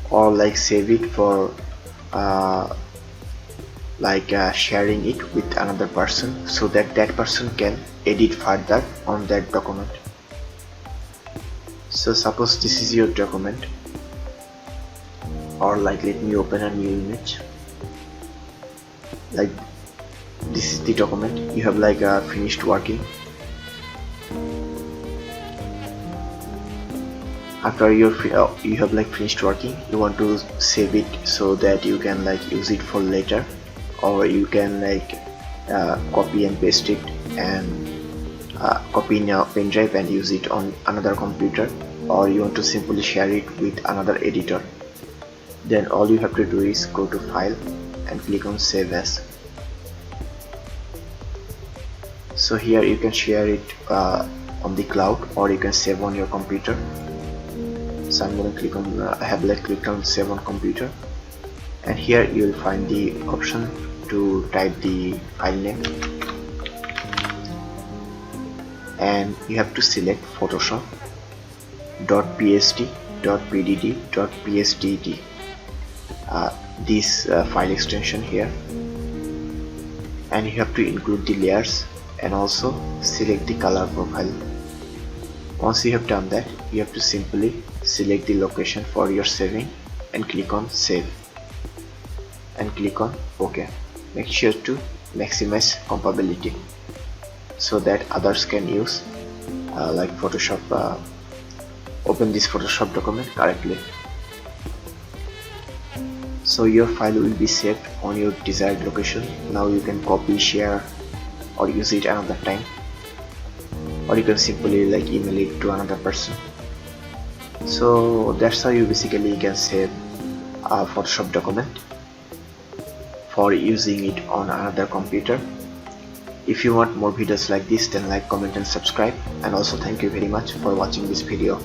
or like save it for sharing it with another person so that that person can edit further on that document. So suppose this is your document, or like let me open a new image. Like this is the document. You have like finished working. After you have like finished working, you want to save it so that you can like use it for later, or you can like copy and paste it and copy in your pen drive and use it on another computer, or you want to simply share it with another editor. Then all you have to do is go to file and click on save as. So here you can share it on the cloud, or you can save on your computer. So I'm going to click on I have like clicked on save on computer, and here you will find the option to type the file name, and you have to select photoshop.psd.pdd.psdd, this file extension here, and you have to include the layers and also select the color profile. Once you have done that, you have to simply select the location for your saving and click on save and click on OK. Make sure to maximize compatibility so that others can use like Photoshop, open this Photoshop document correctly. So your file will be saved on your desired location. Now you can copy, share, or use it another time, or you can simply like email it to another person. So that's how you basically can save a Photoshop document for using it on another computer. If you want more videos like this, then like, comment and subscribe, and also thank you very much for watching this video.